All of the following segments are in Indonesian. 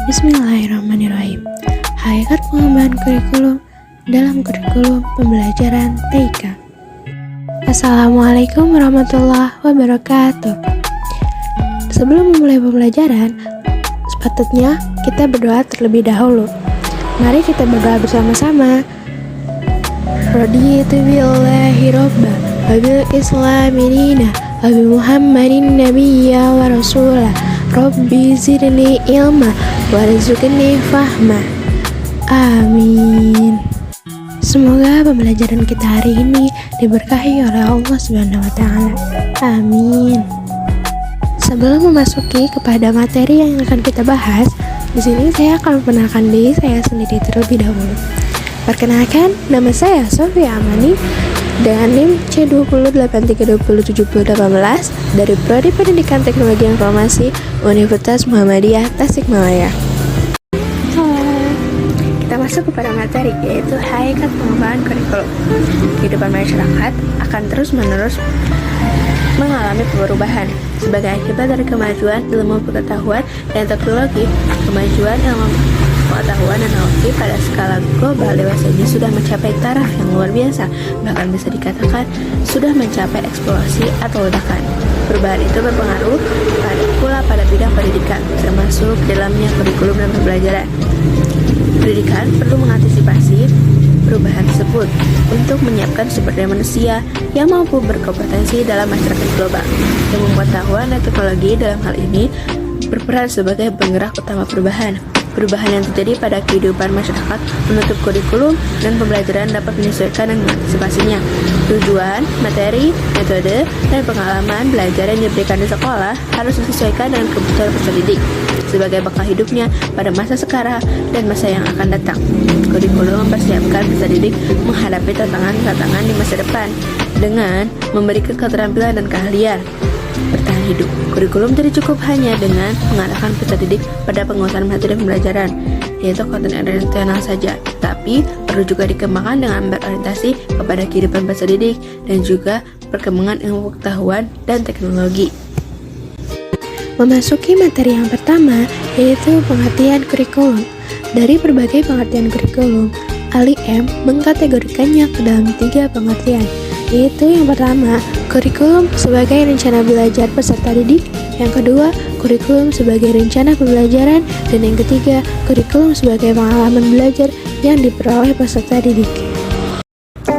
Bismillahirrahmanirrahim. Hakikat pengembangan kurikulum dalam kurikulum pembelajaran TK. Assalamualaikum warahmatullahi wabarakatuh. Sebelum memulai pembelajaran, sepatutnya kita berdoa terlebih dahulu. Mari kita berdoa bersama-sama. Raditu billahi robba wa bil islami dina wa bi muhammadin nabiyya wa rasulah. Rabbi zidni ilma warzuqni fahma. Amin. Semoga pembelajaran kita hari ini diberkahi oleh Allah Subhanahu wa taala. Amin. Sebelum memasuki kepada materi yang akan kita bahas, di sini saya akan memperkenalkan diri saya sendiri terlebih dahulu. Perkenalkan, nama saya Sofia Amani dengan NIM C2083207018 dari Prodi Pendidikan Teknologi Informasi Universitas Muhammadiyah Tasikmalaya. Kita masuk kepada materi, yaitu hakikat pengembangan kurikulum. Kehidupan masyarakat akan terus-menerus mengalami perubahan sebagai akibat dari kemajuan ilmu pengetahuan dan teknologi. Kemajuan ilmu pengetahuan dan teknologi pada skala global dewasa ini sudah mencapai taraf yang luar biasa, bahkan bisa dikatakan sudah mencapai eksplosif atau ledakan. Perubahan itu berpengaruh pula pada bidang pendidikan, termasuk dalamnya kurikulum dan pembelajaran. Pendidikan perlu mengantisipasi perubahan tersebut untuk menyiapkan sumber daya manusia yang mampu berkompetensi dalam masyarakat global. Ilmu pengetahuan dan teknologi dalam hal ini berperan sebagai penggerak utama perubahan. Perubahan yang terjadi pada kehidupan masyarakat menuntut kurikulum dan pembelajaran dapat menyesuaikan dan mengantisipasinya. Tujuan, materi, metode, dan pengalaman belajar yang diberikan di sekolah harus disesuaikan dengan kebutuhan peserta didik sebagai bekal hidupnya pada masa sekarang dan masa yang akan datang. Kurikulum mempersiapkan peserta didik menghadapi tantangan-tantangan di masa depan dengan memberikan keterampilan dan keahlian bertahan hidup. Kurikulum tidak cukup hanya dengan mengarahkan peserta didik pada penguasaan materi pembelajaran, yaitu konten oriental saja, tapi perlu juga dikembangkan dengan berorientasi kepada kehidupan peserta didik dan juga perkembangan ilmu pengetahuan dan teknologi. Memasuki materi yang pertama, yaitu pengertian kurikulum. Dari berbagai pengertian kurikulum, Ali M mengkategorikannya ke dalam 3 pengertian, yaitu yang pertama, kurikulum sebagai rencana belajar peserta didik, yang kedua, kurikulum sebagai rencana pembelajaran, dan yang ketiga, kurikulum sebagai pengalaman belajar yang diperoleh peserta didik.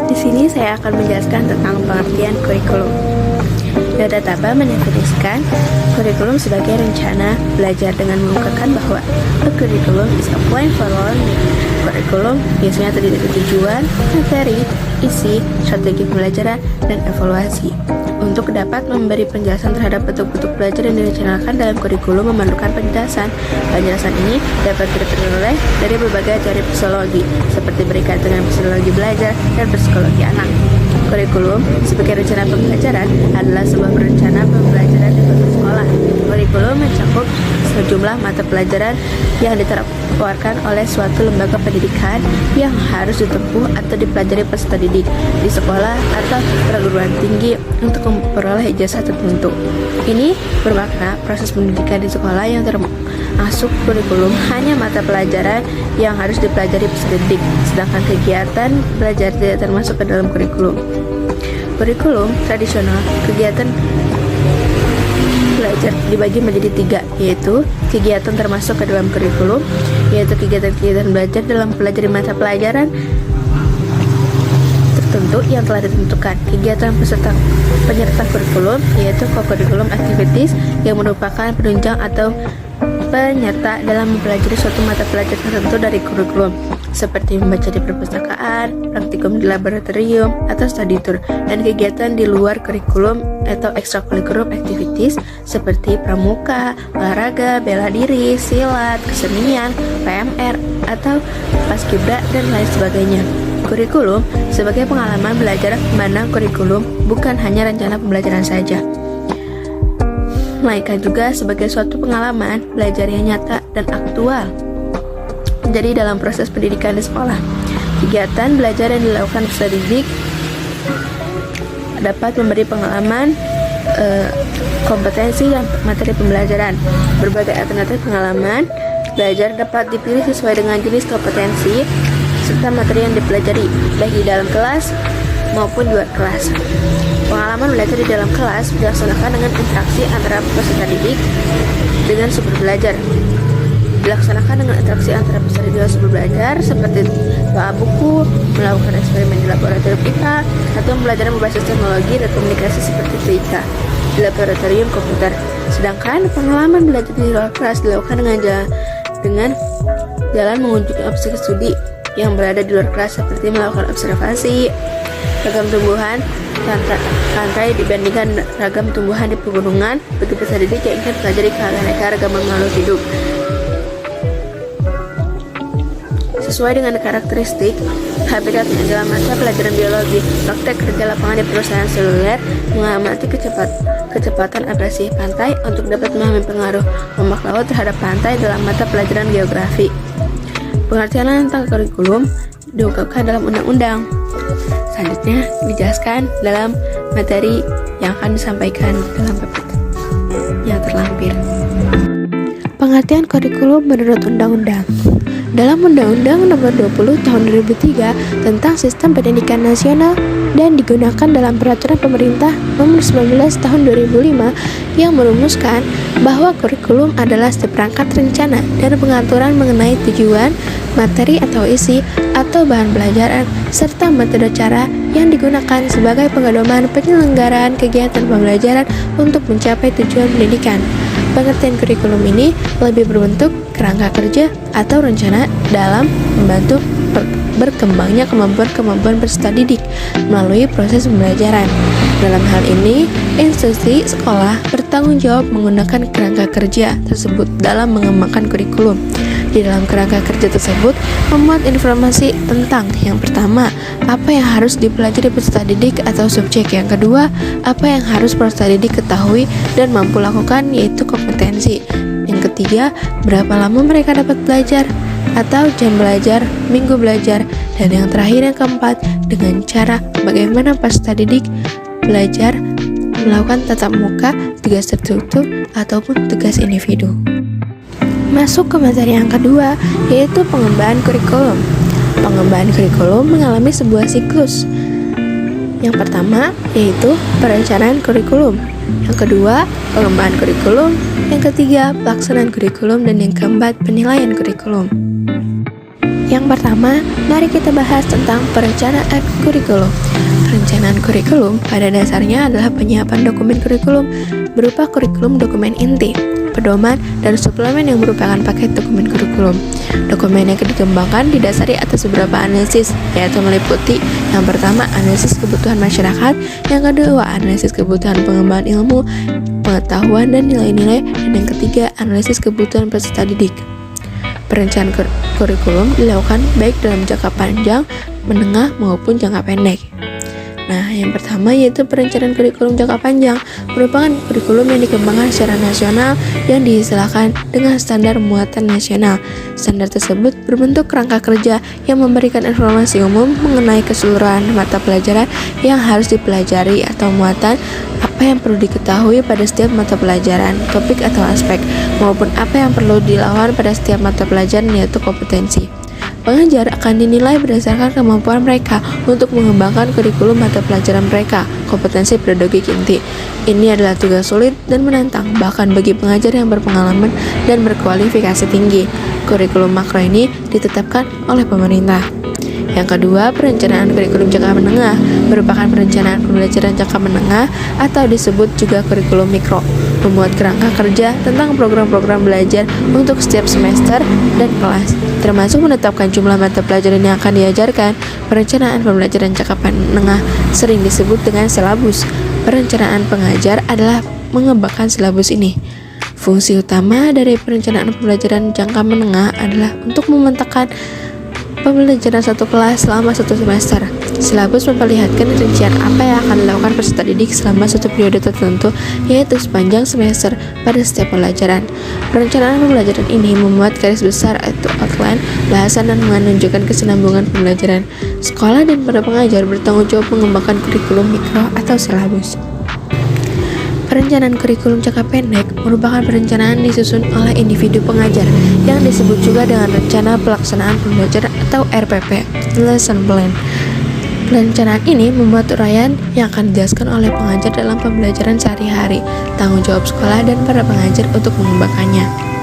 Di sini saya akan menjelaskan tentang pengertian kurikulum. Data Taba mendefinisikan kurikulum sebagai rencana belajar dengan mengungkapkan bahwa a curriculum is a plan for learning. Kurikulum biasanya terdiri dari tujuan, materi, isi, strategi pembelajaran, dan evaluasi. Untuk dapat memberi penjelasan terhadap bentuk-bentuk belajar yang direncanakan dalam kurikulum memerlukan penjelasan. Penjelasan ini dapat diperoleh dari berbagai teori psikologi, seperti berkaitan dengan psikologi belajar dan psikologi anak. Kurikulum sebagai rencana pembelajaran adalah sebuah rencana pembelajaran di suatu sekolah. Kurikulum mencakup sejumlah mata pelajaran yang ditawarkan oleh suatu lembaga pendidikan yang harus ditempuh atau dipelajari peserta didik di sekolah atau perguruan tinggi untuk memperoleh ijazah tertentu. Ini bermakna proses pendidikan di sekolah yang termasuk kurikulum hanya mata pelajaran yang harus dipelajari peserta didik, sedangkan kegiatan belajar tidak termasuk ke dalam kurikulum. Kurikulum tradisional, kegiatan belajar dibagi menjadi 3, yaitu kegiatan termasuk ke dalam kurikulum, yaitu kegiatan-kegiatan belajar dalam pelajari mata pelajaran tertentu yang telah ditentukan. Kegiatan penyerta kurikulum, yaitu co-curriculum activities, yang merupakan penunjang atau penyerta dalam mempelajari suatu mata pelajaran tertentu dari kurikulum, seperti membaca di perpustakaan, praktikum di laboratorium, atau study tour. Dan kegiatan di luar kurikulum atau extracurricular activities seperti pramuka, olahraga, bela diri, silat, kesenian, PMR, atau paskibra, dan lain sebagainya. Kurikulum sebagai pengalaman belajar, mana kurikulum bukan hanya rencana pembelajaran saja, melainkan juga sebagai suatu pengalaman belajar yang nyata dan aktual jadi dalam proses pendidikan di sekolah. Kegiatan belajar yang dilakukan peserta didik dapat memberi pengalaman, kompetensi, dan materi pembelajaran. Berbagai alternatif pengalaman belajar dapat dipilih sesuai dengan jenis kompetensi serta materi yang dipelajari, baik di dalam kelas maupun di luar kelas. Pengalaman belajar di dalam kelas dilaksanakan dengan interaksi antara peserta didik dengan sumber belajar. Dilaksanakan dengan interaksi antara peserta didik dan sumber belajar seperti baca buku, melakukan eksperimen di laboratorium IPA, atau pembelajaran berbasis teknologi dan komunikasi seperti TIK di laboratorium komputer. Sedangkan pengalaman belajar di luar kelas dilakukan dengan jalan mengunjungi objek studi yang berada di luar kelas seperti melakukan observasi ragam tumbuhan pantai dibandingkan ragam tumbuhan di pegunungan bagi peserta didik yang ingin pelajari keanekaragaman makhluk hidup. Sesuai dengan karakteristik habitatnya dalam mata pelajaran biologi, praktek kerja lapangan di perusahaan seluler mengamati kecepatan abrasi pantai untuk dapat memahami pengaruh ombak laut terhadap pantai dalam mata pelajaran geografi. Pengertian tentang kurikulum diungkapkan dalam undang-undang. Selanjutnya dijelaskan dalam materi yang akan disampaikan dalam PPT yang terlampir. Pengertian kurikulum menurut undang-undang. Dalam Undang-Undang Nomor 20 Tahun 2003 tentang Sistem Pendidikan Nasional dan digunakan dalam Peraturan Pemerintah Nomor 19 Tahun 2005 yang merumuskan bahwa kurikulum adalah seperangkat rencana dan pengaturan mengenai tujuan, materi atau isi atau bahan pelajaran serta metode cara yang digunakan sebagai pedoman penyelenggaraan kegiatan pembelajaran untuk mencapai tujuan pendidikan. Pengertian kurikulum ini lebih berbentuk kerangka kerja atau rencana dalam membantu berkembangnya kemampuan peserta didik melalui proses pembelajaran. Dalam hal ini, institusi sekolah bertanggung jawab menggunakan kerangka kerja tersebut dalam mengembangkan kurikulum. Di dalam kerangka kerja tersebut memuat informasi tentang yang pertama, apa yang harus dipelajari peserta didik atau subjek. Yang kedua, apa yang harus peserta didik ketahui dan mampu lakukan, yaitu kompetensi. Yang ketiga, berapa lama mereka dapat belajar atau jam belajar, minggu belajar. Dan yang terakhir, yang keempat, dengan cara bagaimana peserta didik belajar melakukan tatap muka, tugas tertutup, ataupun tugas individu. Masuk ke materi yang kedua, yaitu pengembangan kurikulum. Pengembangan kurikulum mengalami sebuah siklus. Yang pertama, yaitu perencanaan kurikulum. Yang kedua, pengembangan kurikulum. Yang ketiga, pelaksanaan kurikulum. Dan yang keempat, penilaian kurikulum. Yang pertama, mari kita bahas tentang perencanaan kurikulum. Perencanaan kurikulum pada dasarnya adalah penyiapan dokumen kurikulum berupa kurikulum dokumen inti, pedoman, dan suplemen yang merupakan paket dokumen kurikulum. Dokumen yang dikembangkan didasari atas beberapa analisis, yaitu meliputi yang pertama, analisis kebutuhan masyarakat, yang kedua, analisis kebutuhan pengembangan ilmu, pengetahuan, dan nilai-nilai, dan yang ketiga, analisis kebutuhan peserta didik. Perencanaan kurikulum dilakukan baik dalam jangka panjang, menengah, maupun jangka pendek. Nah, yang pertama yaitu perencanaan kurikulum jangka panjang, merupakan kurikulum yang dikembangkan secara nasional yang diistilahkan dengan standar muatan nasional. Standar tersebut berbentuk kerangka kerja yang memberikan informasi umum mengenai keseluruhan mata pelajaran yang harus dipelajari atau muatan, apa yang perlu diketahui pada setiap mata pelajaran, topik atau aspek, maupun apa yang perlu dilakukan pada setiap mata pelajaran, yaitu kompetensi. Pengajar akan dinilai berdasarkan kemampuan mereka untuk mengembangkan kurikulum mata pelajaran mereka, kompetensi pedagogik inti. Ini adalah tugas sulit dan menantang, bahkan bagi pengajar yang berpengalaman dan berkualifikasi tinggi. Kurikulum makro ini ditetapkan oleh pemerintah. Yang kedua, perencanaan kurikulum jangka menengah merupakan perencanaan pembelajaran jangka menengah atau disebut juga kurikulum mikro, memuat kerangka kerja tentang program-program belajar untuk setiap semester dan kelas, termasuk menetapkan jumlah mata pelajaran yang akan diajarkan. Perencanaan pembelajaran jangka menengah sering disebut dengan silabus. Perencanaan pengajar adalah mengembangkan silabus ini. Fungsi utama dari perencanaan pembelajaran jangka menengah adalah untuk memetakan pembelajaran satu kelas selama satu semester. Silabus memperlihatkan rincian apa yang akan dilakukan peserta didik selama satu periode tertentu, yaitu sepanjang semester pada setiap pelajaran. Perencanaan pembelajaran ini memuat garis besar atau outline bahasan dan menunjukkan kesinambungan pembelajaran. Sekolah dan para pengajar bertanggung jawab mengembangkan kurikulum mikro atau silabus. Perencanaan kurikulum jangka pendek merupakan perencanaan disusun oleh individu pengajar yang disebut juga dengan rencana pelaksanaan pembelajaran atau RPP, lesson plan. Perencanaan ini membuat uraian yang akan dijelaskan oleh pengajar dalam pembelajaran sehari-hari, tanggung jawab sekolah dan para pengajar untuk mengembangkannya.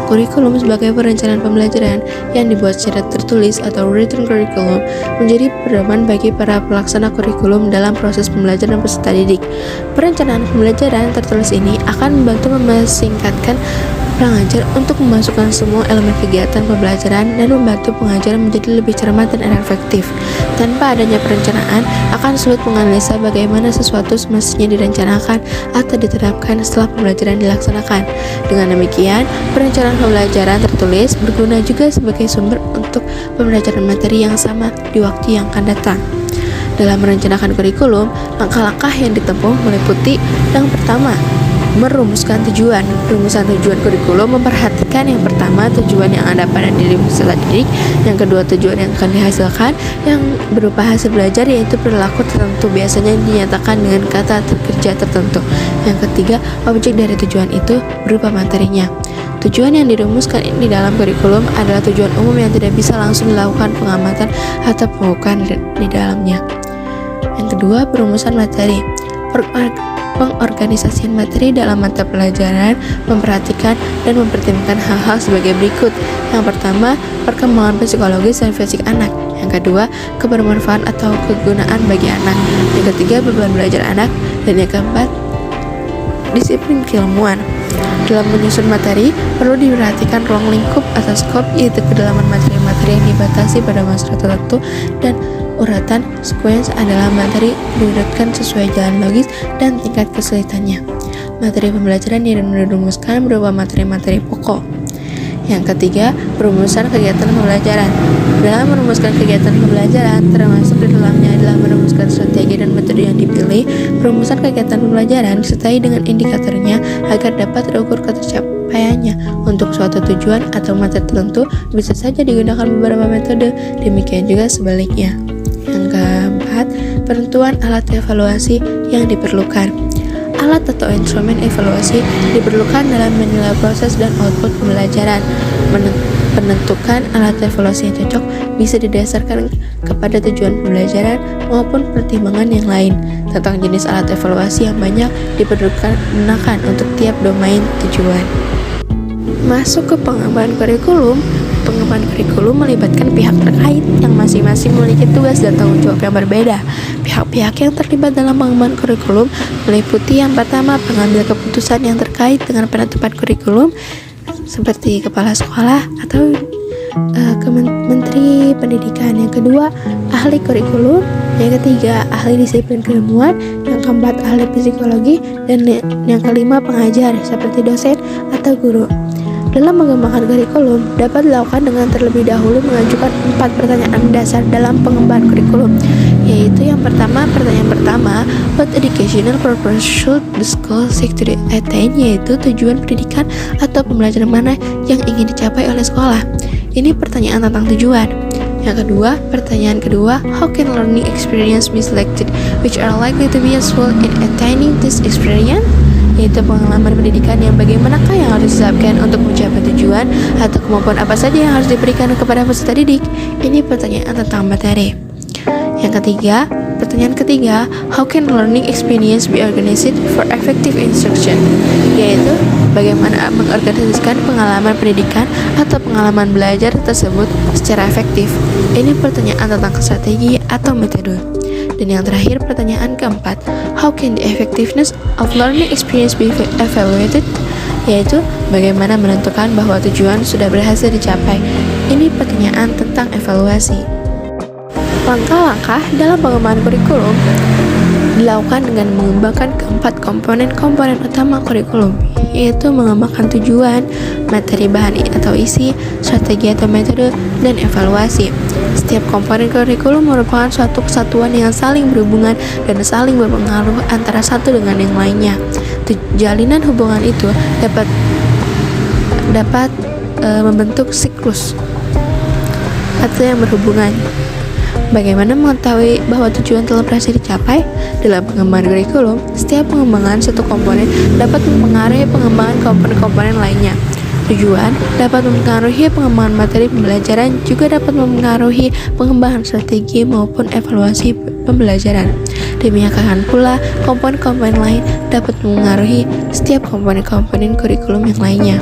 Kurikulum sebagai perencanaan pembelajaran yang dibuat secara tertulis atau written curriculum menjadi pedoman bagi para pelaksana kurikulum dalam proses pembelajaran peserta didik. Perencanaan pembelajaran tertulis ini akan membantu mesingkatkan pengajar untuk memasukkan semua elemen kegiatan pembelajaran dan membantu pengajar menjadi lebih cermat dan efektif. Tanpa adanya perencanaan, akan sulit menganalisa bagaimana sesuatu semestinya direncanakan atau diterapkan setelah pembelajaran dilaksanakan. Dengan demikian, perencanaan pembelajaran tertulis berguna juga sebagai sumber untuk pembelajaran materi yang sama di waktu yang akan datang. Dalam merencanakan kurikulum, langkah-langkah yang ditempuh meliputi yang pertama, merumuskan tujuan. Rumusan tujuan kurikulum memperhatikan yang pertama tujuan yang ada pada diri peserta didik, yang kedua tujuan yang akan dihasilkan yang berupa hasil belajar yaitu perilaku tertentu biasanya dinyatakan dengan kata kerja tertentu. Yang ketiga, objek dari tujuan itu berupa materinya. Tujuan yang dirumuskan di dalam kurikulum adalah tujuan umum yang tidak bisa langsung dilakukan pengamatan atau pengukuran di dalamnya. Yang kedua, perumusan materi. Pengorganisasian materi dalam mata pelajaran memperhatikan dan mempertimbangkan hal-hal sebagai berikut. Yang pertama, perkembangan psikologis dan fisik anak. Yang kedua, kebermanfaatan atau kegunaan bagi anak. Yang ketiga, beban belajar anak. Dan yang keempat, disiplin keilmuan. Dalam menyusun materi, perlu diperhatikan ruang lingkup atau skop, yaitu kedalaman materi-materi yang dibatasi pada masa tertentu, dan uratan sequence adalah materi diurutkan sesuai jalan logis dan tingkat kesulitannya. Materi pembelajaran yang dirumuskan berupa materi-materi pokok. Yang ketiga, perumusan kegiatan pembelajaran. Dalam merumuskan kegiatan pembelajaran, termasuk di dalamnya adalah merumuskan strategi dan metode yang dipilih. Perumusan kegiatan pembelajaran disertai dengan indikatornya agar dapat terukur ketercapaiannya. Untuk suatu tujuan atau materi tertentu bisa saja digunakan beberapa metode, demikian juga sebaliknya. Yang keempat, penentuan alat evaluasi yang diperlukan. Alat atau instrumen evaluasi diperlukan dalam menilai proses dan output pembelajaran. Penentukan alat evaluasi yang cocok bisa didasarkan kepada tujuan pembelajaran maupun pertimbangan yang lain. Tentang jenis alat evaluasi yang banyak diperlukan untuk tiap domain tujuan. Masuk ke pengembangan kurikulum. Pengembangan kurikulum melibatkan pihak terkait yang masing-masing memiliki tugas dan tanggung jawab yang berbeda. Pihak-pihak yang terlibat dalam pengembangan kurikulum meliputi yang pertama, pengambil keputusan yang terkait dengan penetapan kurikulum seperti kepala sekolah atau Menteri Pendidikan. Yang kedua, ahli kurikulum. Yang ketiga, ahli disiplin keilmuan. Yang keempat, ahli psikologi. Dan yang kelima, pengajar seperti dosen atau guru. Dalam mengembangkan kurikulum dapat dilakukan dengan terlebih dahulu mengajukan 4 pertanyaan dasar dalam pengembangan kurikulum, yaitu pertanyaan pertama, what educational purpose should the school seek to attain, yaitu tujuan pendidikan atau pembelajaran mana yang ingin dicapai oleh sekolah. Ini pertanyaan tentang tujuan. Yang kedua, pertanyaan kedua, how can learning experience be selected which are likely to be useful in attaining this experience, yaitu pengalaman pendidikan yang bagaimanakah yang harus disisapkan untuk mencapai tujuan atau kemampuan apa saja yang harus diberikan kepada peserta didik. Ini pertanyaan tentang materi. Yang ketiga, pertanyaan ketiga, how can learning experience be organized for effective instruction, yaitu bagaimana mengorganisasikan pengalaman pendidikan atau pengalaman belajar tersebut secara efektif. Ini pertanyaan tentang strategi atau metode. Dan yang terakhir, pertanyaan keempat, how can the effectiveness of learning experience be evaluated, yaitu bagaimana menentukan bahwa tujuan sudah berhasil dicapai. Ini pertanyaan tentang evaluasi. Langkah-langkah dalam pengembangan kurikulum dilakukan dengan mengembangkan keempat komponen utama kurikulum, yaitu mengembangkan tujuan, materi bahan atau isi, strategi atau metode, dan evaluasi. Setiap komponen kurikulum merupakan suatu kesatuan yang saling berhubungan dan saling berpengaruh antara satu dengan yang lainnya. Jalinan hubungan itu dapat membentuk siklus atau yang berhubungan. Bagaimana mengetahui bahwa tujuan telah berhasil dicapai? Dalam pengembangan kurikulum, setiap pengembangan satu komponen dapat mempengaruhi pengembangan komponen-komponen lainnya. Tujuan dapat mempengaruhi pengembangan materi pembelajaran, juga dapat mempengaruhi pengembangan strategi maupun evaluasi pembelajaran. Demikian pula, komponen-komponen lain dapat mempengaruhi setiap komponen-komponen kurikulum yang lainnya.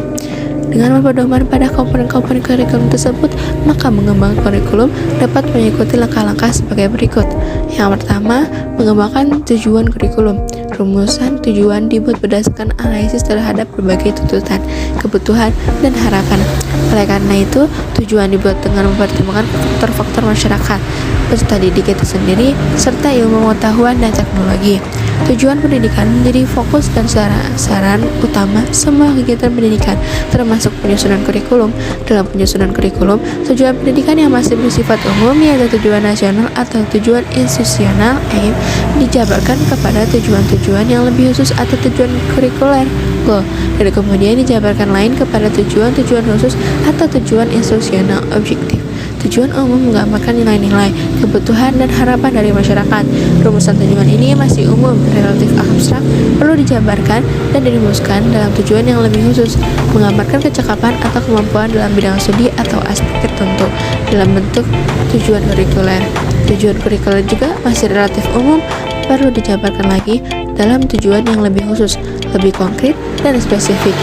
Dengan berpedoman pada komponen-komponen kurikulum tersebut, maka mengembangkan kurikulum dapat mengikuti langkah-langkah sebagai berikut. Yang pertama, mengembangkan tujuan kurikulum. Rumusan tujuan dibuat berdasarkan analisis terhadap berbagai tuntutan, kebutuhan, dan harapan. Oleh karena itu, tujuan dibuat dengan mempertimbangkan faktor-faktor masyarakat, peserta didik itu sendiri, serta ilmu pengetahuan dan teknologi. Tujuan pendidikan menjadi fokus dan sasaran utama semua kegiatan pendidikan, termasuk penyusunan kurikulum. Dalam penyusunan kurikulum, tujuan pendidikan yang masih bersifat umum, yaitu tujuan nasional atau tujuan institusional (aim), dijabarkan kepada tujuan-tujuan yang lebih khusus atau tujuan kurikuler (goal), dan kemudian dijabarkan lain kepada tujuan-tujuan khusus atau tujuan institusional (objektif). Tujuan umum menggambarkan nilai-nilai, kebutuhan, dan harapan dari masyarakat. Rumusan tujuan ini masih umum, relatif abstrak, perlu dijabarkan dan dirumuskan dalam tujuan yang lebih khusus, menggambarkan kecakapan atau kemampuan dalam bidang studi atau aspek tertentu dalam bentuk tujuan kurikuler. Tujuan kurikuler juga masih relatif umum, perlu dijabarkan lagi dalam tujuan yang lebih khusus, lebih konkret, dan spesifik,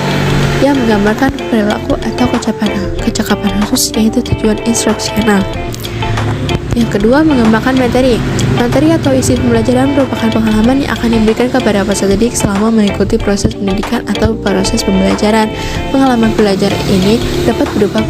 yang menggambarkan perilaku atau kecakapan khusus, yaitu tujuan instruksional. Yang kedua, mengembangkan materi. Materi atau isi pembelajaran merupakan pengalaman yang akan diberikan kepada peserta didik selama mengikuti proses pendidikan atau proses pembelajaran. Pengalaman belajar ini dapat berupa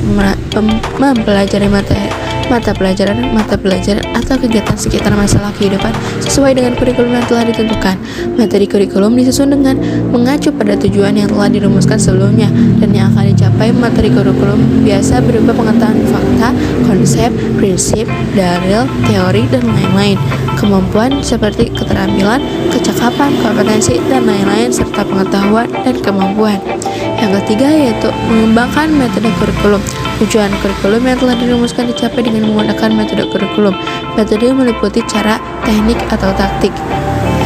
mempelajari mata pelajaran atau kegiatan sekitar masalah kehidupan sesuai dengan kurikulum yang telah ditentukan. Materi kurikulum disusun dengan mengacu pada tujuan yang telah dirumuskan sebelumnya, dan yang akan dicapai materi kurikulum biasa berupa pengetahuan fakta, konsep, prinsip, dalil, teori, dan lain-lain. Kemampuan seperti keterampilan, kecakapan, kompetensi, dan lain-lain, serta pengetahuan dan kemampuan. Yang ketiga yaitu mengembangkan metode kurikulum. Tujuan kurikulum yang telah dirumuskan dicapai dengan menggunakan metode kurikulum. Metode meliputi cara, teknik, atau taktik.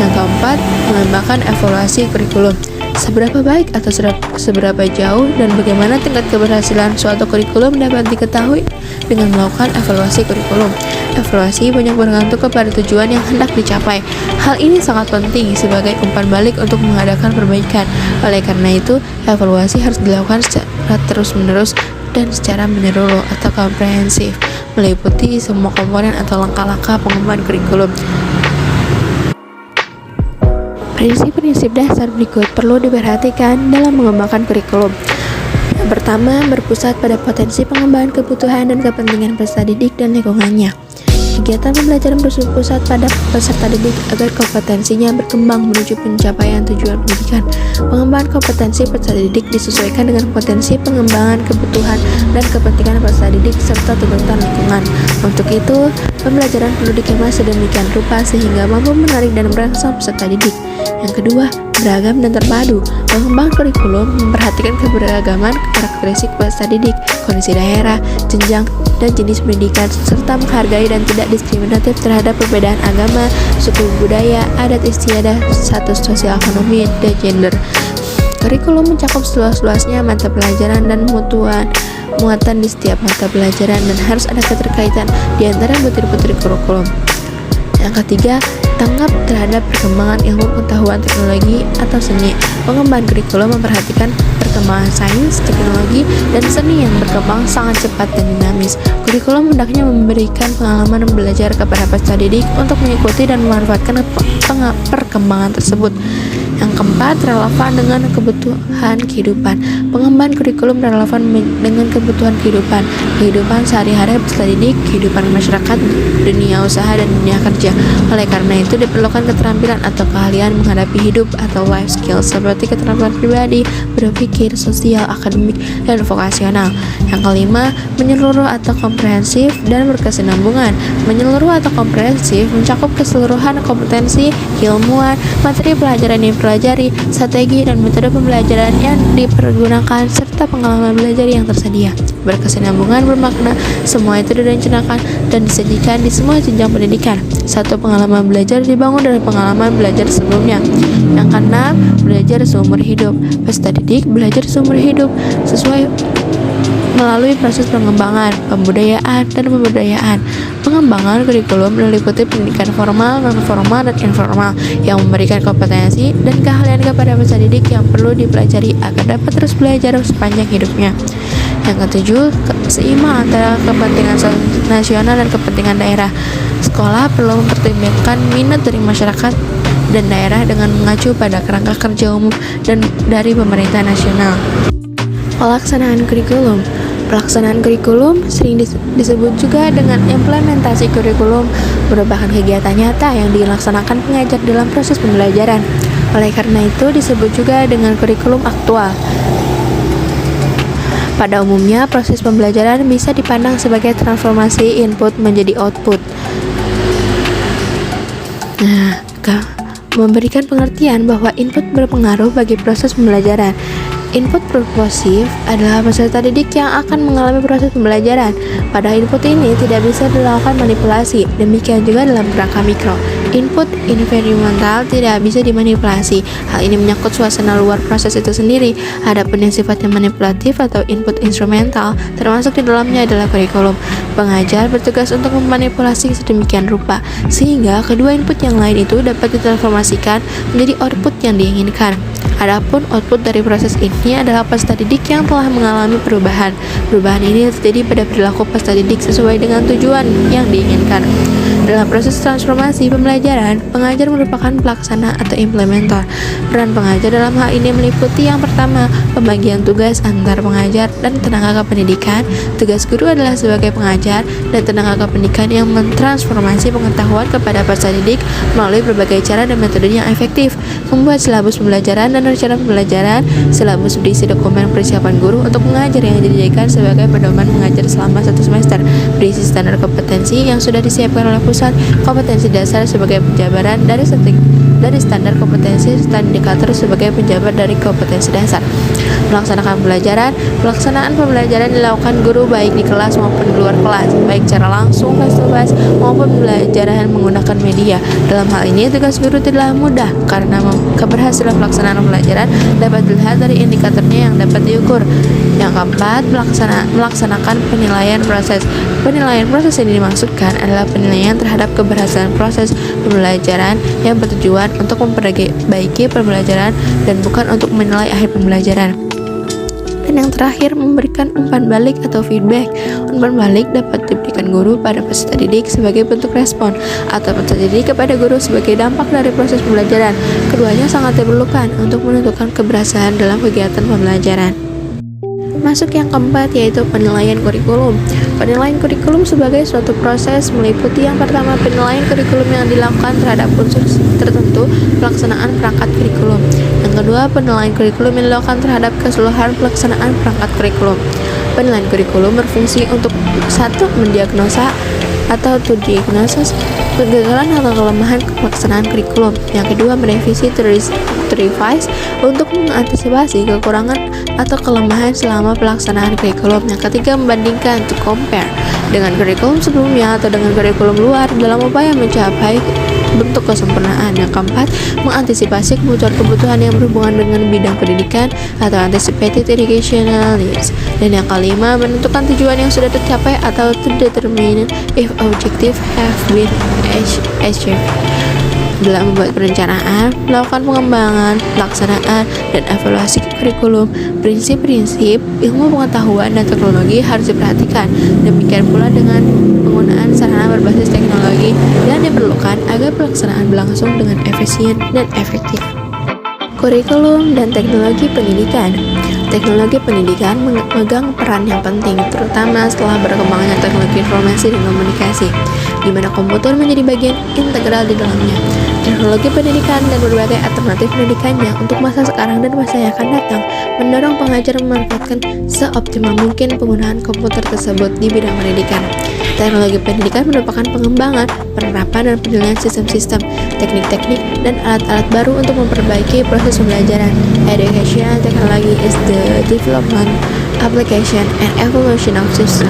Yang keempat, mengembangkan evaluasi kurikulum. Seberapa baik atau seberapa jauh dan bagaimana tingkat keberhasilan suatu kurikulum dapat diketahui dengan melakukan evaluasi kurikulum. Evaluasi banyak bergantung kepada tujuan yang hendak dicapai. Hal ini sangat penting sebagai umpan balik untuk mengadakan perbaikan. Oleh karena itu, evaluasi harus dilakukan secara terus-menerus dan secara menyeluruh atau komprehensif, meliputi semua komponen atau langkah-langkah pengembangan kurikulum. Prinsip-prinsip dasar berikut perlu diperhatikan dalam mengembangkan kurikulum. Yang pertama, berpusat pada potensi pengembangan kebutuhan dan kepentingan peserta didik dan lingkungannya. Kegiatan pembelajaran berpusat pada peserta didik agar kompetensinya berkembang menuju pencapaian tujuan pendidikan. Pengembangan kompetensi peserta didik disesuaikan dengan potensi pengembangan kebutuhan dan kepentingan peserta didik serta tuntutan lingkungan. Untuk itu, pembelajaran perlu dikemas sedemikian rupa sehingga mampu menarik dan merangsang peserta didik. Yang kedua, beragam dan terpadu. Pengembangan kurikulum memperhatikan keberagaman karakteristik peserta didik, kondisi daerah, jenjang, dan jenis pendidikan, serta menghargai dan tidak diskriminatif terhadap perbedaan agama, suku, budaya, adat istiadat, status sosial ekonomi, dan gender. Kurikulum mencakup seluas-luasnya mata pelajaran dan muatan di setiap mata pelajaran, dan harus ada keterkaitan di antara butir-butir kurikulum. Yang ketiga, tanggap terhadap perkembangan ilmu pengetahuan teknologi atau seni. Pengembangan kurikulum memperhatikan perkembangan sains, teknologi, dan seni yang berkembang sangat cepat dan dinamis. Kurikulum hendaknya memberikan pengalaman belajar kepada peserta didik untuk mengikuti dan memanfaatkan perkembangan tersebut. Yang keempat, relevan dengan kebutuhan kehidupan. Pengembangan kurikulum relevan dengan kebutuhan kehidupan sehari-hari peserta didik, kehidupan masyarakat, dunia usaha, dan dunia kerja. Oleh karena itu, diperlukan keterampilan atau keahlian menghadapi hidup atau life skills seperti keterampilan pribadi, berpikir, sosial, akademik, dan vokasional. Yang kelima, menyeluruh atau komprehensif dan berkesinambungan. Menyeluruh atau komprehensif mencakup keseluruhan kompetensi, keilmuan, materi pelajaran yang dipelajari, strategi dan metode pembelajaran yang dipergunakan, serta pengalaman belajar yang tersedia. berkesinambungan, bermakna. Semua itu direncanakan dan disajikan di semua jenjang pendidikan. Satu pengalaman belajar dibangun dari pengalaman belajar sebelumnya. Yang keenam, belajar seumur hidup. Peserta didik belajar seumur hidup sesuai melalui proses pengembangan, pembudayaan, dan pemberdayaan. Pengembangan kurikulum meliputi pendidikan formal, non-formal, dan informal yang memberikan kompetensi dan keahlian kepada peserta didik yang perlu dipelajari agar dapat terus belajar sepanjang hidupnya. Yang ketujuh, seimbang antara kepentingan nasional dan kepentingan daerah. Sekolah perlu mempertimbangkan minat dari masyarakat dan daerah dengan mengacu pada kerangka kerja umum dan dari pemerintah nasional. Pelaksanaan kurikulum. Pelaksanaan kurikulum sering disebut juga dengan implementasi kurikulum, merupakan kegiatan nyata yang dilaksanakan pengajar dalam proses pembelajaran. Oleh karena itu disebut juga dengan kurikulum aktual. Pada umumnya, proses pembelajaran bisa dipandang sebagai transformasi input menjadi output. Memberikan pengertian bahwa input berpengaruh bagi proses pembelajaran. Input propulsif adalah peserta didik yang akan mengalami proses pembelajaran. Pada input ini tidak bisa dilakukan manipulasi, demikian juga dalam kerangka mikro. Input environmental tidak bisa dimanipulasi. Hal ini menyangkut suasana luar proses itu sendiri. Adapun yang sifatnya manipulatif atau input instrumental, termasuk di dalamnya adalah kurikulum. Pengajar bertugas untuk memanipulasi sedemikian rupa, sehingga kedua input yang lain itu dapat ditransformasikan menjadi output yang diinginkan. Adapun output dari proses ini adalah peserta didik yang telah mengalami perubahan. Perubahan ini terjadi pada perilaku peserta didik sesuai dengan tujuan yang diinginkan. Dalam proses transformasi pembelajaran, pengajar merupakan pelaksana atau implementer. Peran pengajar dalam hal ini meliputi yang pertama, pembagian tugas antar pengajar dan tenaga kependidikan. Tugas guru adalah sebagai pengajar dan tenaga kependidikan yang mentransformasi pengetahuan kepada peserta didik melalui berbagai cara dan metode yang efektif. Membuat silabus pembelajaran dan rencana pembelajaran. Silabus berisi dokumen persiapan guru untuk mengajar yang dijadikan sebagai pedoman mengajar selama 1 semester. Berisi standar kompetensi yang sudah disiapkan oleh pusat, kompetensi dasar sebagai penjabaran dari standar kompetensi serta indikator sebagai penjabar dari kompetensi dasar. Melaksanakan pembelajaran. Pelaksanaan pembelajaran dilakukan guru baik di kelas maupun di luar kelas, baik secara langsung face to face maupun pembelajaran menggunakan media. Dalam hal ini tugas guru tidaklah mudah karena keberhasilan pelaksanaan pembelajaran dapat dilihat dari indikatornya yang dapat diukur. Yang keempat, melaksanakan penilaian proses. Penilaian proses ini dimaksudkan adalah penilaian terhadap keberhasilan proses pembelajaran yang bertujuan untuk memperbaiki pembelajaran dan bukan untuk menilai akhir pembelajaran. Dan yang terakhir, memberikan umpan balik atau feedback. Umpan balik dapat diberikan guru pada peserta didik sebagai bentuk respon, atau peserta didik kepada guru sebagai dampak dari proses pembelajaran. Keduanya sangat diperlukan untuk menentukan keberhasilan dalam kegiatan pembelajaran. Masuk yang keempat, yaitu penilaian kurikulum. Penilaian kurikulum sebagai suatu proses meliputi yang pertama, penilaian kurikulum yang dilakukan terhadap unsur tertentu pelaksanaan perangkat kurikulum. Yang kedua, penilaian kurikulum yang dilakukan terhadap keseluruhan pelaksanaan perangkat kurikulum. Penilaian kurikulum berfungsi untuk satu, mendiagnosa atau to diagnosis kegagalan atau kelemahan pelaksanaan kurikulum. Yang kedua, merevisi to revise untuk mengantisipasi kekurangan atau kelemahan selama pelaksanaan kurikulum. Yang ketiga, membandingkan to compare dengan kurikulum sebelumnya atau dengan kurikulum luar dalam upaya mencapai bentuk kesempurnaan. Yang keempat, mengantisipasi kebutuhan-kebutuhan yang berhubungan dengan bidang pendidikan atau anticipated educational needs. Dan yang kelima, menentukan tujuan yang sudah tercapai atau to determine if objective have been achieved. Dalam membuat perencanaan, melakukan pengembangan, pelaksanaan, dan evaluasi kurikulum, prinsip-prinsip ilmu pengetahuan dan teknologi harus diperhatikan. Demikian pula dengan penggunaan sarana berbasis teknologi yang diperlukan agar pelaksanaan berlangsung dengan efisien dan efektif. Kurikulum dan teknologi pendidikan. Teknologi pendidikan memegang peran yang penting, terutama setelah berkembangnya teknologi informasi dan komunikasi, di mana komputer menjadi bagian integral di dalamnya. Teknologi pendidikan dan berbagai alternatif pendidikannya untuk masa sekarang dan masa yang akan datang mendorong pengajar memanfaatkan seoptimal mungkin penggunaan komputer tersebut di bidang pendidikan. Teknologi pendidikan merupakan pengembangan, penerapan, dan penilaian sistem-sistem teknik-teknik dan alat-alat baru untuk memperbaiki proses pembelajaran. Education technology is the development, application, and evolution of system,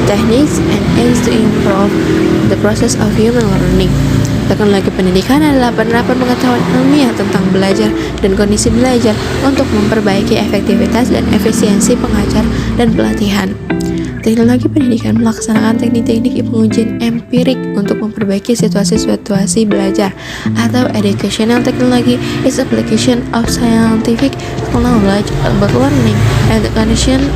techniques, and aims to improve the process of human learning. Teknologi pendidikan adalah penerapan pengetahuan ilmiah tentang belajar dan kondisi belajar untuk memperbaiki efektivitas dan efisiensi pengajar dan pelatihan. Teknologi pendidikan melaksanakan teknik-teknik pengujian empirik untuk memperbaiki situasi-situasi belajar, atau educational technology is application of scientific knowledge about learning and the condition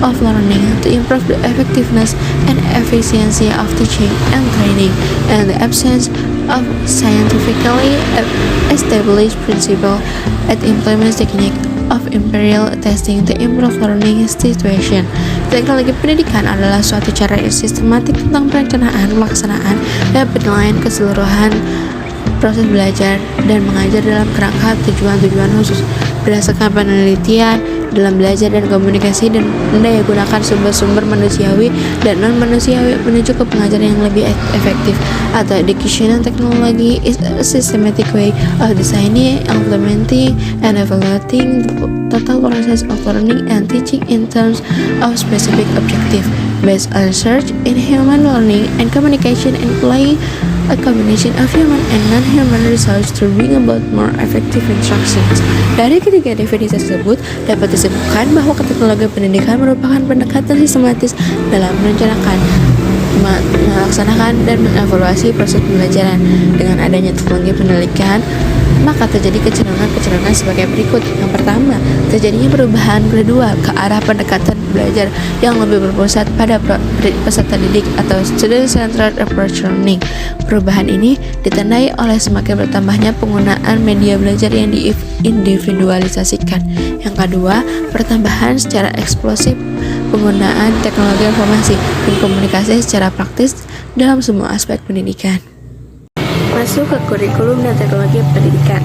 of learning to improve the effectiveness and efficiency of teaching and training, and the absence of scientifically established principle at implements technique of imperial testing to improve learning situation. Teknologi pendidikan adalah suatu cara yang sistematik tentang perencanaan, pelaksanaan, dan penilaian keseluruhan proses belajar dan mengajar dalam kerangka tujuan-tujuan khusus berdasarkan penelitian dalam belajar dan komunikasi dan mendaya gunakan sumber-sumber manusiawi dan non-manusiawi menuju ke pengajaran yang lebih efektif. Atau educational technology is a systematic way of designing, implementing, and evaluating the total process of learning and teaching in terms of specific objective based on research in human learning and communication, and applying a combination of human and non-human research to bring about more effective instructions. Dari ketiga definisi tersebut, dapat disebutkan bahwa teknologi pendidikan merupakan pendekatan sistematis dalam merencanakan, melaksanakan, dan mengevaluasi proses pembelajaran. Dengan adanya teknologi pendidikan, maka terjadi kecenderungan sebagai berikut. Yang pertama, terjadinya perubahan kedua ke arah pendekatan belajar yang lebih berpusat pada peserta didik atau student-centered approach learning. Perubahan ini ditandai oleh semakin bertambahnya penggunaan media belajar yang diindividualisasikan. Yang kedua, pertambahan secara eksplosif penggunaan teknologi informasi dan komunikasi secara praktis dalam semua aspek pendidikan. Masuk ke kurikulum dan teknologi pendidikan.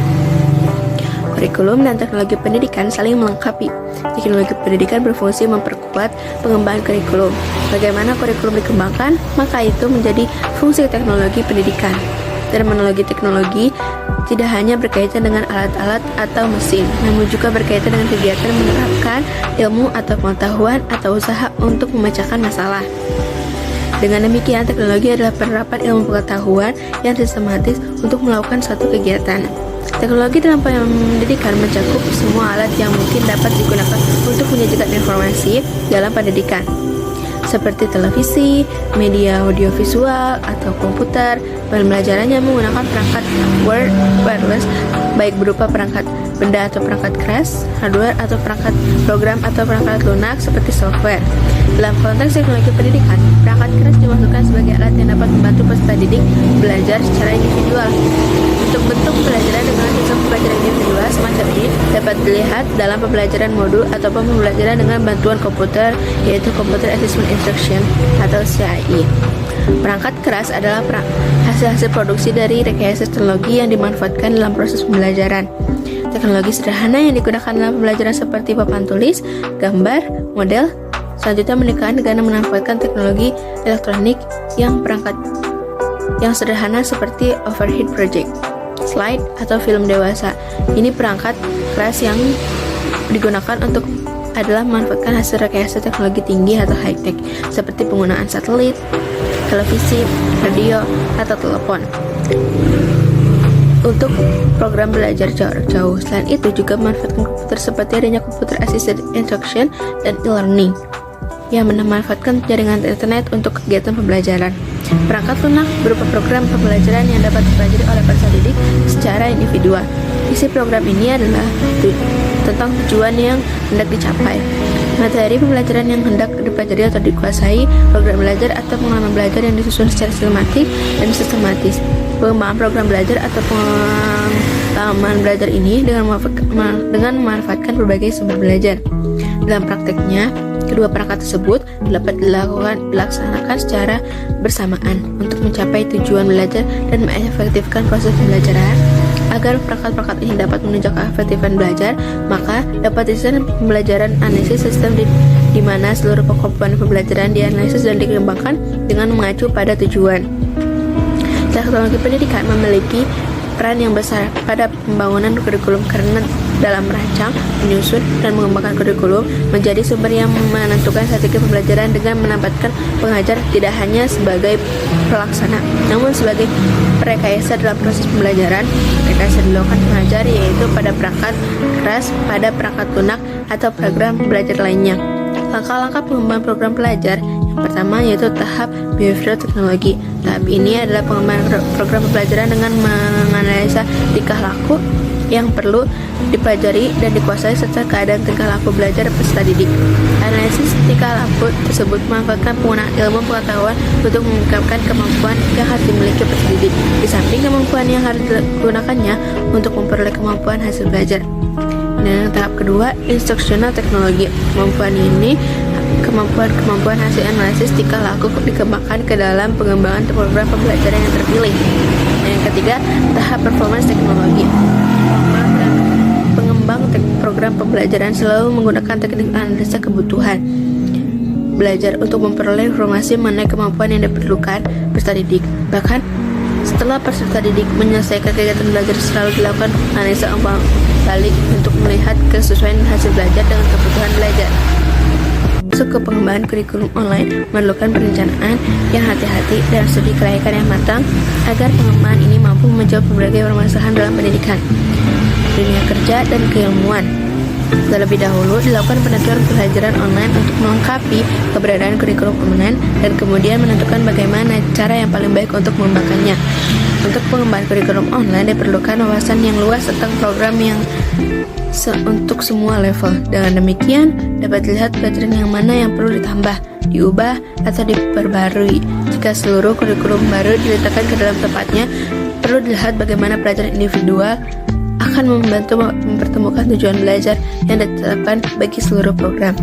Kurikulum dan teknologi pendidikan saling melengkapi. Teknologi pendidikan berfungsi memperkuat pengembangan kurikulum. Bagaimana kurikulum dikembangkan, maka itu menjadi fungsi teknologi pendidikan. Terminologi teknologi tidak hanya berkaitan dengan alat-alat atau mesin, namun juga berkaitan dengan kegiatan menerapkan ilmu atau pengetahuan atau usaha untuk memecahkan masalah. Dengan demikian, teknologi adalah penerapan ilmu pengetahuan yang sistematis untuk melakukan suatu kegiatan. Teknologi dalam pendidikan mencakup semua alat yang mungkin dapat digunakan untuk menyajikan informasi dalam pendidikan, seperti televisi, media audiovisual, atau komputer. Pembelajarannya menggunakan perangkat wireless, baik berupa perangkat benda atau perangkat keras, hardware atau perangkat program atau perangkat lunak seperti software. Dalam konteks teknologi pendidikan, perangkat keras dimasukkan sebagai alat yang dapat membantu peserta didik belajar secara individual. Bentuk-bentuk pembelajaran dengan sistem pembelajaran individual semacam ini dapat dilihat dalam pembelajaran modul ataupun pembelajaran dengan bantuan komputer, yaitu Computer Assisted Instruction atau CAI. Perangkat keras adalah hasil-hasil produksi dari rekayasa teknologi yang dimanfaatkan dalam proses pembelajaran. Teknologi sederhana yang digunakan dalam pembelajaran seperti papan tulis, gambar, model. Selanjutnya menikah dengan memanfaatkan teknologi elektronik yang sederhana seperti overhead project, slide, atau film dewasa. Ini perangkat keras yang digunakan untuk adalah memanfaatkan hasil rekayasa teknologi tinggi atau high-tech seperti penggunaan satelit, televisi, radio, atau telepon untuk program belajar jarak jauh. Selain itu juga memanfaatkan komputer seperti adanya Computer Assisted Instruction dan e-learning yang memanfaatkan jaringan internet untuk kegiatan pembelajaran. Perangkat lunak berupa program pembelajaran yang dapat dipelajari oleh peserta didik secara individual. Isi program ini adalah tentang tujuan yang hendak dicapai, materi pembelajaran yang hendak dipelajari atau dikuasai, program belajar atau pengalaman belajar yang disusun secara sistematik dan sistematis. Pengembangan program belajar atau pengalaman belajar ini dengan memanfaatkan berbagai sumber belajar. Dalam prakteknya, kedua perangkat tersebut dapat dilaksanakan secara bersamaan untuk mencapai tujuan belajar dan mengefektifkan proses pembelajaran. Agar perangkat-perangkat ini dapat menunjukkan keefektifan belajar, maka dapat didesain pembelajaran analisis sistem di mana seluruh komponen pembelajaran dianalisis dan dikembangkan dengan mengacu pada tujuan. Teknologi pendidikan memiliki peran yang besar pada pembangunan kurikulum karena dalam merancang, menyusun, dan mengembangkan kurikulum menjadi sumber yang menentukan strategi pembelajaran dengan menempatkan pengajar tidak hanya sebagai pelaksana, namun sebagai perekayasa dalam proses pembelajaran. Rekayasa dilakukan pengajar yaitu pada perangkat keras, pada perangkat lunak, atau program belajar lainnya. Langkah-langkah pengembangan program belajar yang pertama yaitu tahap behavioral teknologi. Tahap ini adalah pengembangan program pembelajaran dengan menganalisa tingkah laku yang perlu dipelajari dan dikuasai serta keadaan tingkah laku belajar peserta didik. Analisis tingkah laku tersebut memanfaatkan penggunaan ilmu pengetahuan untuk mengungkapkan kemampuan yang harus dimiliki peserta didik, di samping kemampuan yang harus digunakannya untuk memperoleh kemampuan hasil belajar. Dan tahap kedua, instruksional teknologi. Kemampuan hasil analisis tingkah laku dikembangkan ke dalam pengembangan program pembelajaran yang terpilih. Dan yang ketiga, tahap performance teknologi. Pengembang program pembelajaran selalu menggunakan teknik analisa kebutuhan belajar untuk memperoleh informasi mengenai kemampuan yang diperlukan peserta didik. Bahkan setelah peserta didik menyelesaikan kegiatan belajar, selalu dilakukan analisa ulang balik untuk melihat kesesuaian hasil belajar dengan kebutuhan belajar. Masuk ke pengembangan kurikulum online memerlukan perencanaan yang hati-hati dan studi kelayakan yang matang agar pengembangan ini mampu menjawab berbagai permasalahan dalam pendidikan, dunia kerja, dan keilmuan. Terlebih dahulu dilakukan penentuan pelajaran online untuk melengkapi keberadaan kurikulum online dan kemudian menentukan bagaimana cara yang paling baik untuk mengembangkannya. Untuk pengembangan kurikulum online diperlukan wawasan yang luas tentang program yang untuk semua level. Dengan demikian dapat dilihat pelajaran yang mana yang perlu ditambah, diubah, atau diperbarui. Jika seluruh kurikulum baru diletakkan ke dalam tempatnya, perlu dilihat bagaimana pelajaran individual akan membantu mempertemukan tujuan belajar yang ditetapkan bagi seluruh program.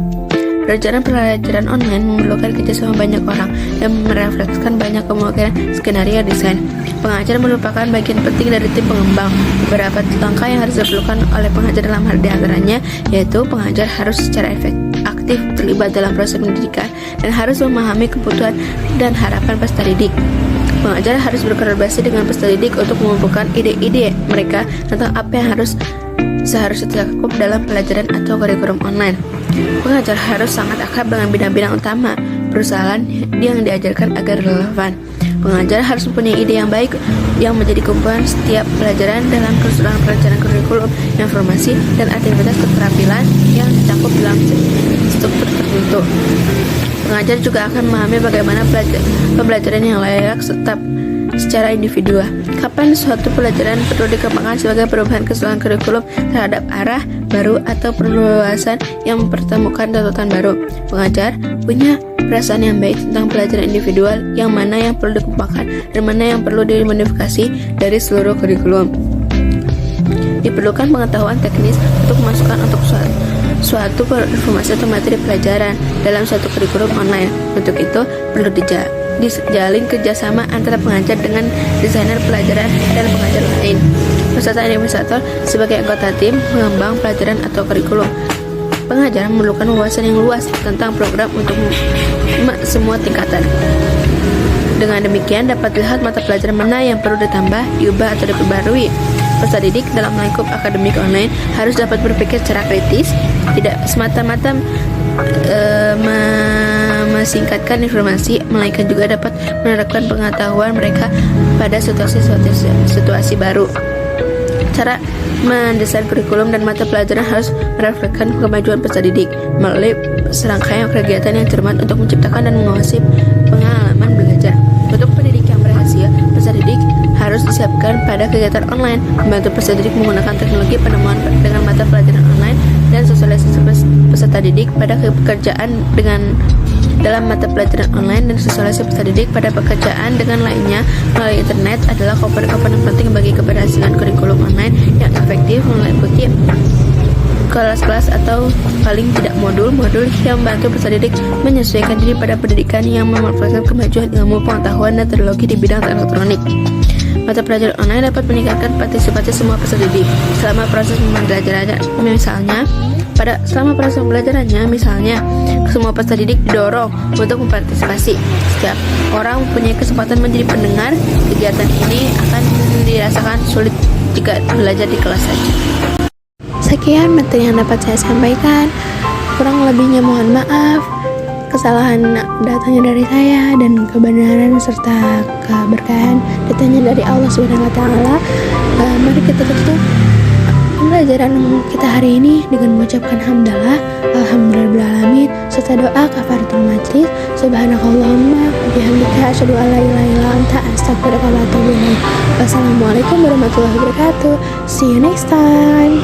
Perencanaan pelajaran online memerlukan kerjasama banyak orang dan merefleksikan banyak kemungkinan skenario desain. Pengajar merupakan bagian penting dari tim pengembang. Beberapa langkah yang harus dilakukan oleh pengajar dalam hal diantaranya yaitu pengajar harus secara aktif terlibat dalam proses pendidikan dan harus memahami kebutuhan dan harapan peserta didik. Pengajar harus berkolaborasi dengan peserta didik untuk mengumpulkan ide-ide mereka tentang apa yang seharusnya dilakukan dalam pelajaran atau kurikulum online. Pengajar harus sangat akrab dengan bidang-bidang utama perusahaan yang diajarkan agar relevan. Pengajar harus mempunyai ide yang baik yang menjadi kumpulan setiap pelajaran dalam keseluruhan perencanaan kurikulum, informasi, dan aktivitas keterampilan yang dicakup dalam struktur tertentu. Pengajar juga akan memahami bagaimana pembelajaran yang layak secara individual. Kapan suatu pelajaran perlu dikembangkan sebagai perubahan keseluruhan kurikulum terhadap arah baru atau perluasan yang mempertemukan tuntutan baru. Pengajar punya perasaan yang baik tentang pelajaran individual, yang mana yang perlu dikembangkan dan mana yang perlu dimodifikasi dari seluruh kurikulum. Diperlukan pengetahuan teknis untuk memasukkan suatu informasi atau materi pelajaran dalam suatu kurikulum online. Untuk itu perlu dijalin kerjasama antara pengajar dengan desainer pelajaran dan pengajar lain. Peserta administrator sebagai anggota tim pengembang pelajaran atau kurikulum. Pengajar memerlukan wawasan yang luas tentang program untuk semua tingkatan. Dengan demikian dapat dilihat mata pelajaran mana yang perlu ditambah, diubah, atau diperbarui. Peserta didik dalam lingkup akademik online harus dapat berpikir secara kritis, tidak semata-mata mesingkatkan informasi, melainkan juga dapat menerapkan pengetahuan mereka pada situasi baru. Cara mendesain kurikulum dan mata pelajaran harus merefleksikan kemajuan peserta didik melalui serangkaian kegiatan yang cermat untuk menciptakan dan mengawasi pengalaman belajar. Untuk pendidik yang berhasil, peserta didik harus disiapkan pada kegiatan online, membantu peserta didik menggunakan teknologi penemuan dengan mata pelajaran online, dan sosialisasi peserta didik pada pekerjaan dalam mata pelajaran online dan sosialisasi peserta didik pada pekerjaan dengan lainnya melalui internet adalah komponen-komponen penting bagi keberhasilan kurikulum online yang efektif, meliputi kelas-kelas atau paling tidak modul-modul yang membantu peserta didik menyesuaikan diri pada pendidikan yang memanfaatkan kemajuan ilmu pengetahuan dan teknologi di bidang elektronik. Mata pelajaran online dapat meningkatkan partisipasi semua peserta didik selama proses pembelajaran. Misalnya, Selama proses pembelajarannya, misalnya, semua peserta didik didorong untuk mempartisipasi. Setiap orang mempunyai kesempatan menjadi pendengar. Kegiatan ini akan dirasakan sulit jika belajar di kelas saja. Sekian materi yang dapat saya sampaikan. Kurang lebihnya mohon maaf. Kesalahan datangnya dari saya dan kebenaran serta keberkahan datangnya dari Allah Subhanahu wa taala. Mari kita tutup pembelajaran kita hari ini dengan mengucapkan hamdalah, alhamdulillahirabbil alamin, serta doa kafaratul majlis. Subhanakallahumma bihamdika asyhadu an la ilaha illa anta astaghfiruka wa atubu ilaik. Wassalamualaikum warahmatullahi wabarakatuh. See you next time.